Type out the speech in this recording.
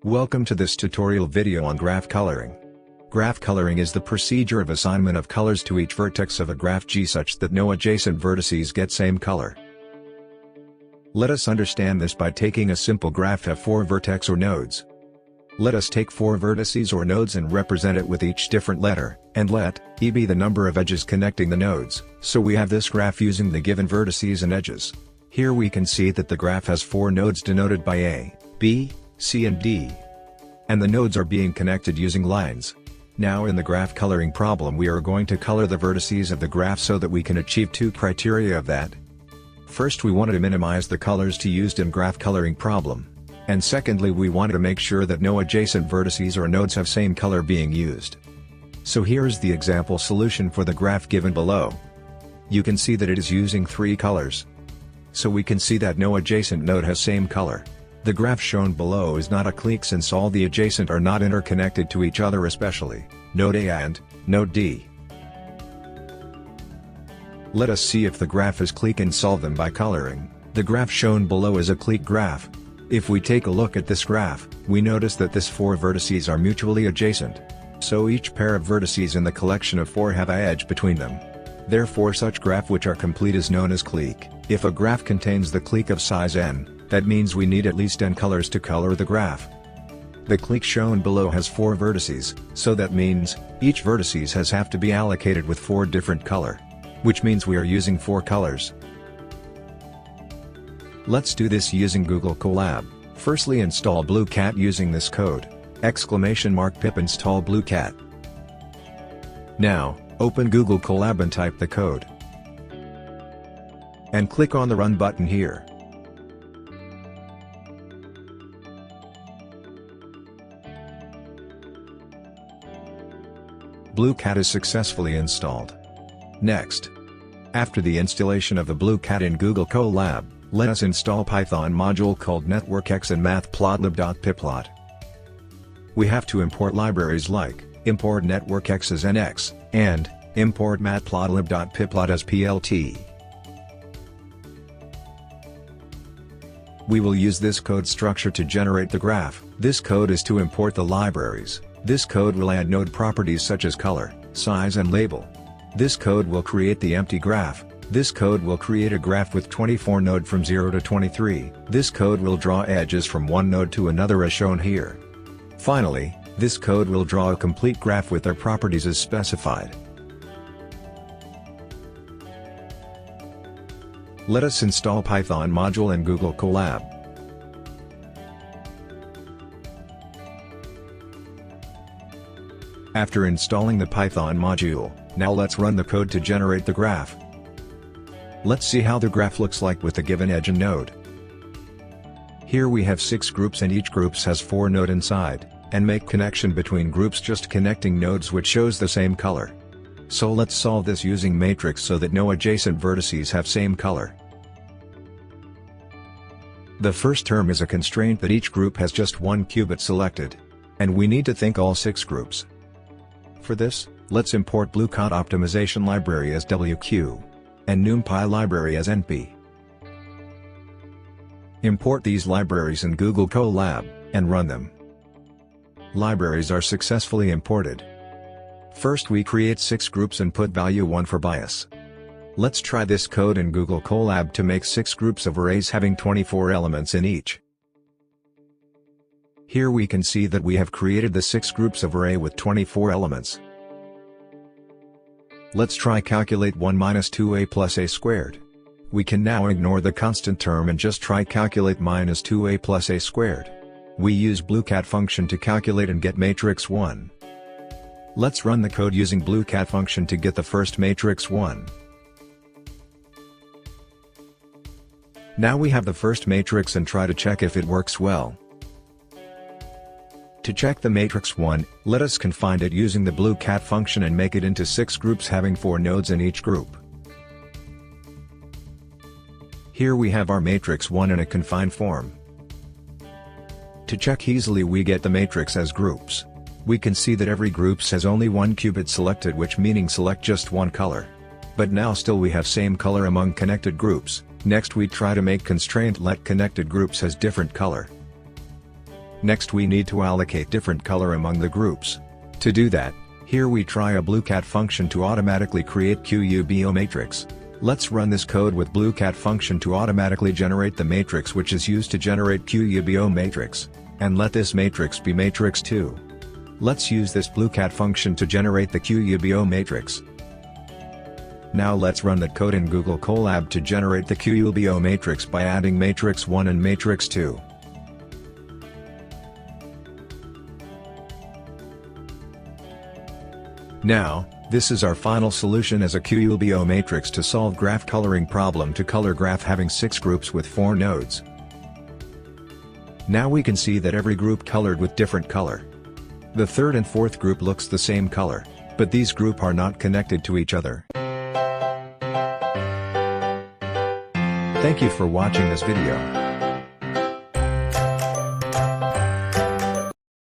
Welcome to this tutorial video on graph coloring. Graph coloring is the procedure of assignment of colors to each vertex of a graph G such that no adjacent vertices get same color. Let us understand this by taking a simple graph of 4 vertex or nodes. Let us take 4 vertices or nodes and represent it with each different letter, and let E be the number of edges connecting the nodes, so we have this graph using the given vertices and edges. Here we can see that the graph has 4 nodes denoted by A, B, C and D. And the nodes are being connected using lines. Now in the graph coloring problem we are going to color the vertices of the graph so that we can achieve 2 criteria of that. First we wanted to minimize the colors to used in graph coloring problem. And secondly we wanted to make sure that no adjacent vertices or nodes have same color being used. So here is the example solution for the graph given below. You can see that it is using 3 colors. So we can see that no adjacent node has same color. The graph shown below is not a clique since all the adjacent are not interconnected to each other, especially node A and node D. Let us see if the graph is clique and solve them by coloring. The graph shown below is a clique graph. If we take a look at this graph, we notice that these 4 vertices are mutually adjacent. So each pair of vertices in the collection of 4 have an edge between them. Therefore such graph which are complete is known as clique. If a graph contains the clique of size n, that means we need at least n colors to color the graph. The clique shown below has 4 vertices, so that means, each vertices have to be allocated with 4 different color. Which means we are using 4 colors. Let's do this using Google Colab. Firstly install Blueqat using this code, !pip install Blueqat. Now, open Google Colab and type the code. And click on the Run button here. Blueqat is successfully installed. Next, after the installation of the Blueqat in Google Colab, let us install Python module called networkx and matplotlib.pyplot. We have to import libraries like import networkx as nx, and import matplotlib.pyplot as plt. We will use this code structure to generate the graph. This code is to import the libraries. This code will add node properties such as color, size and label. This code will create the empty graph. This code will create a graph with 24 node from 0 to 23. This code will draw edges from one node to another as shown here. Finally, this code will draw a complete graph with their properties as specified. Let us install Python module in Google Colab. After installing the Python module, now let's run the code to generate the graph. Let's see how the graph looks like with the given edge and node. Here we have 6 groups and each groups has 4 node inside, and make connection between groups just connecting nodes which shows the same color. So let's solve this using matrix so that no adjacent vertices have same color. The first term is a constraint that each group has just 1 qubit selected. And we need to think all 6 groups. For this, let's import Blueqat optimization library as WQ, and NumPy library as NP. Import these libraries in Google Colab, and run them. Libraries are successfully imported. First we create 6 groups and put value 1 for bias. Let's try this code in Google Colab to make 6 groups of arrays having 24 elements in each. Here we can see that we have created the 6 groups of array with 24 elements. Let's try calculate 1 minus 2a plus a squared. We can now ignore the constant term and just try calculate minus 2a plus a squared. We use Blueqat function to calculate and get matrix 1. Let's run the code using Blueqat function to get the first matrix 1. Now we have the first matrix and try to check if it works well. To check the matrix 1, let us confine it using the Blueqat function and make it into 6 groups having 4 nodes in each group. Here we have our matrix 1 in a confined form. To check easily we get the matrix as groups. We can see that every groups has only 1 qubit selected, which meaning select just 1 color. But now still we have same color among connected groups. Next we try to make constraint let connected groups has different color. Next we need to allocate different color among the groups. To do that, here we try a Blueqat function to automatically create QUBO matrix. Let's run this code with Blueqat function to automatically generate the matrix which is used to generate QUBO matrix, and let this matrix be matrix 2. Let's use this Blueqat function to generate the QUBO matrix. Now let's run that code in Google Colab to generate the QUBO matrix by adding matrix 1 and matrix 2. Now, this is our final solution as a QUBO matrix to solve graph coloring problem to color graph having 6 groups with 4 nodes. Now we can see that every group colored with different color. The third and fourth group looks the same color, but these group are not connected to each other. Thank you for watching this video.